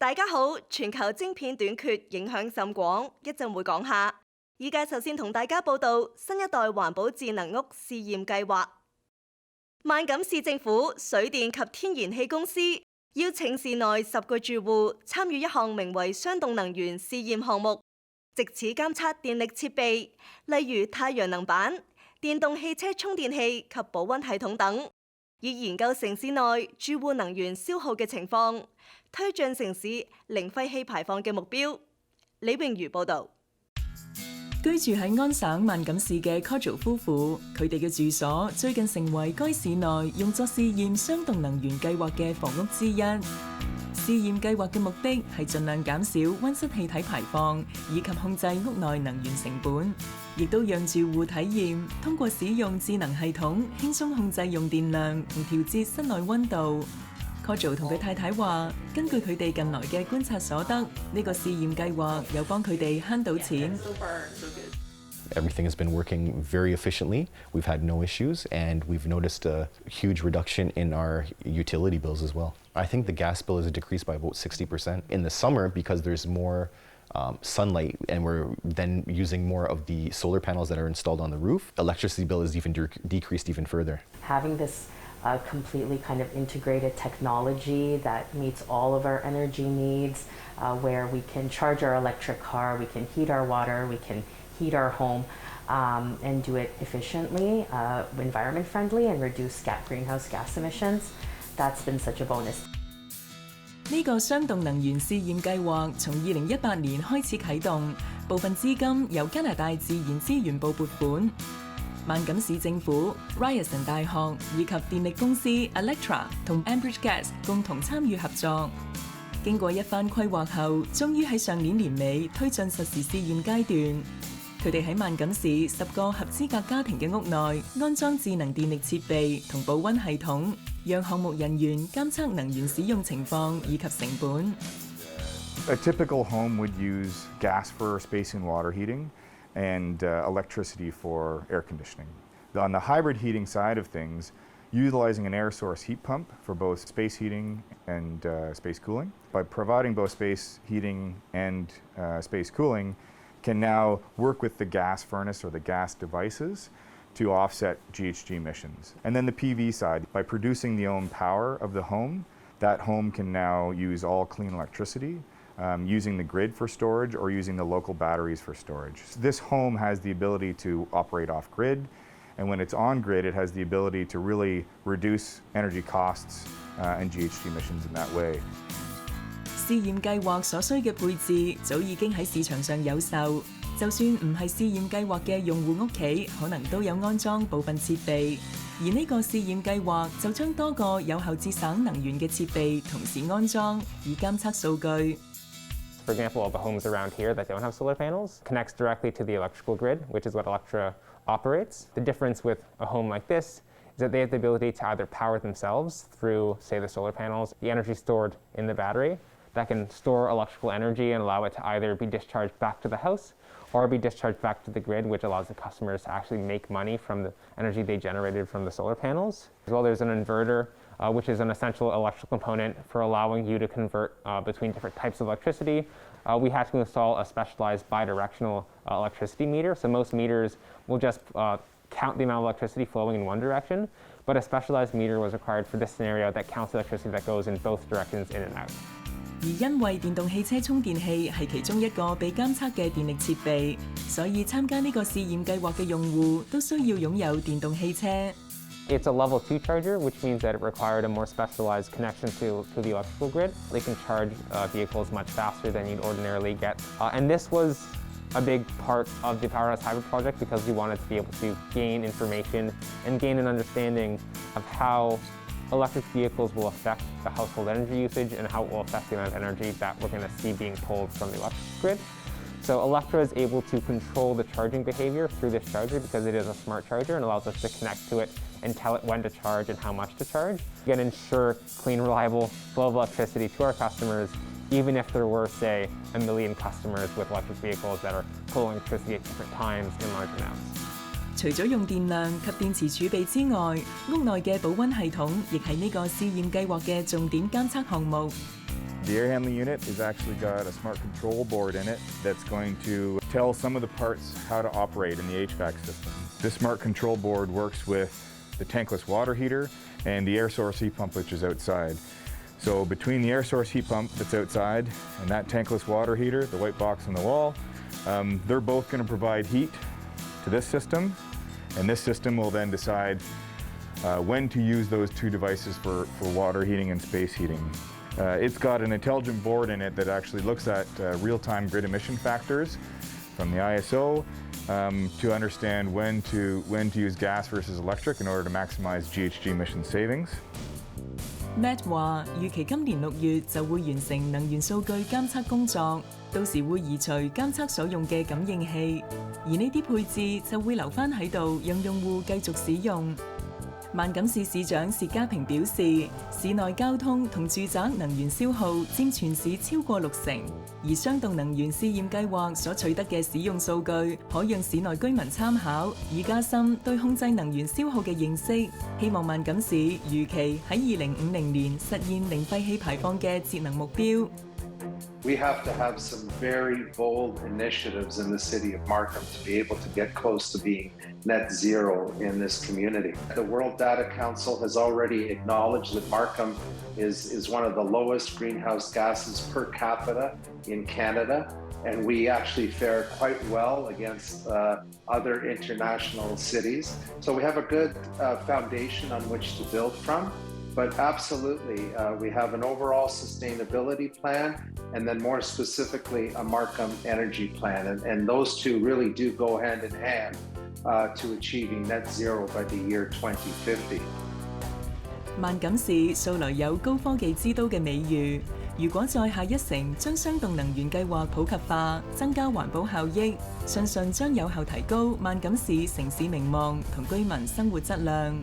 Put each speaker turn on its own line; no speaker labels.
大家好，全球晶片短缺影響甚廣，一陣會講下。依家首先同大家報道新一代環保智能屋試驗計劃。萬錦市政府水電及天然氣公司邀請市內10個住戶參與一項名為雙動能源試驗項目，藉此監測電力設備，例如太陽能板、電動汽車充電器及保溫系統等，以研究城市內住戶能源消耗嘅情況，推進城市零廢氣排放嘅目標。李詠如報導。
居住喺安省萬錦市嘅 Fairchild 夫婦，佢哋嘅住所最近成為該市內用作試驗雙動能源計劃嘅房屋之一。試驗計劃嘅目的係盡量減少溫室氣體排放，以及控制屋內能源成本，亦都讓住戶體驗通過使用智能系統輕鬆控制用電量同調節室內溫度。Fairchild 同佢太太話，根據佢哋近來嘅觀察所得，呢個試驗計劃有幫佢哋慳到錢。
Everything has been working very efficiently. We've had no issues, and we've noticed a huge reduction in our utility bills as well. I think the gas bill is decreased by about 60% in the summer because there's more sunlight, and we're then using more of the solar panels that are installed on the roof. Electricity bill is even decreased even further.
Having this completely kind of integrated technology that meets all of our energy needs, where we can charge our electric car, we can heat our water, we can heat our home, and do it efficiently, environment friendly, and reduce greenhouse gas emissions. That's been such a bonus.
呢個雙動能源試驗計劃從2018年開始啟動，部分資金由加拿大自然資源部撥款。萬錦市政府、Ryerson 大學以及電力公司 Electra 同 Enbridge Gas 共同參與合作。經過一番規劃後，終於喺上年年尾推進實時試驗階段。佢哋喺萬錦市10個合資格家庭嘅屋內安裝智能電力設備同保溫系統，讓項目人員監測能源使用情況以及成本。
A typical home would use gas for space and water heating and electricity for air conditioning. On the hybrid heating side of things, utilizing an air source heat pump for both space heating and space cooling. By providing both space heating and space cooling, can now work with the gas furnace or the gas devices to offset GHG emissions. And then the PV side, by producing the own power of the home, that home can now use all clean electricity, using the grid for storage or using the local batteries for storage. This home has the ability to operate off-grid, and when it's on-grid, it has the ability to really reduce energy costs and GHG emissions in that way.
試驗計劃所需嘅配置早已經喺市場上有售，就算唔係試驗計劃嘅用戶屋企，可能都有安裝部分設備。而呢個試驗計劃就將多個有效節省能源嘅設備同時安裝，以監測數據。
For example, all the homes around here that don't have solar panels connects directly to the electrical grid, which is what Electra operates. The difference with a home like this is that they have the ability to either power themselves through, say, the solar panels, the energy stored in the battery, that can store electrical energy and allow it to either be discharged back to the house or be discharged back to the grid, which allows the customers to actually make money from the energy they generated from the solar panels. As well, there's an inverter, which is an essential electrical component for allowing you to convert between different types of electricity. We had to install a specialized bidirectional electricity meter. So most meters will just count the amount of electricity flowing in one direction, but a specialized meter was required for this scenario that counts electricity that goes in both directions in and out.
而因為電動汽車充電器係其中一個被監測嘅電力設備，所以參加呢個試驗計劃嘅用戶都需要擁有電動汽車。
It's a level 2 charger, which means that it required a more specialized connection to the electrical grid. They can charge vehicles much faster than you'd ordinarily get. And this was a big part of the Powerhouse Hybrid project because we wanted to be able to gain information and gain an understanding of how electric vehicles will affect the household energy usage and how it will affect the amount of energy that we're going to see being pulled from the electric grid. So Electra is able to control the charging behavior through this charger because it is a smart charger and allows us to connect to it and tell it when to charge and how much to charge. We can ensure clean, reliable flow of electricity to our customers, even if there were, say, 1 million customers with electric vehicles that are pulling electricity at different times in large amounts.
除咗用電量及電池儲備之外，屋內嘅保溫系統亦係呢個試驗計劃嘅重點監測項目。
The air handling unit has actually got a smart control board in it that's going to tell some of the parts how to operate in the HVAC system. This smart control board works with the tankless water heater and the air source heat pump, which is outside. So between the air source heat pump that's outside and that tankless water heater, the white box on the wall, they're both going to provide heat to this system, and this system will then decide when to use those two devices for water heating and space heating. It's got an intelligent board in it that actually looks at real-time grid emission factors from the ISO to understand when to use gas versus electric in order to maximize GHG emission savings.
Matt 話：預期今年6月就會完成能源數據監測工作，到時會移除監測所用嘅感應器，而呢啲配置就會留返喺度，讓用戶繼續使用。萬錦市市長薛家平表示，市內交通同住宅能源消耗佔全市超過60%，而雙動能源試驗計劃所取得嘅使用數據，可讓市內居民參考，以加深對控制能源消耗嘅認識。希望萬錦市預期喺2050年實現零廢氣排放嘅節能目標。
We have to have some very bold initiatives in the city of Markham to be able to get close to being net zero in this community. The World Data Council has already acknowledged that Markham is one of the lowest greenhouse gases per capita in Canada, and we actually fare quite well against other international cities. So we have a good foundation on which to build from. But absolutely, we have an overall sustainability plan, and then more specifically, a Markham energy plan. And those two really do go hand in hand to achieving net zero by the year 2050.
萬錦市素來有高科技之都嘅美譽，如果再下一城將雙動能源計劃普及化，增加環保效益，相信將有效提高萬錦市城市名望同居民生活質量。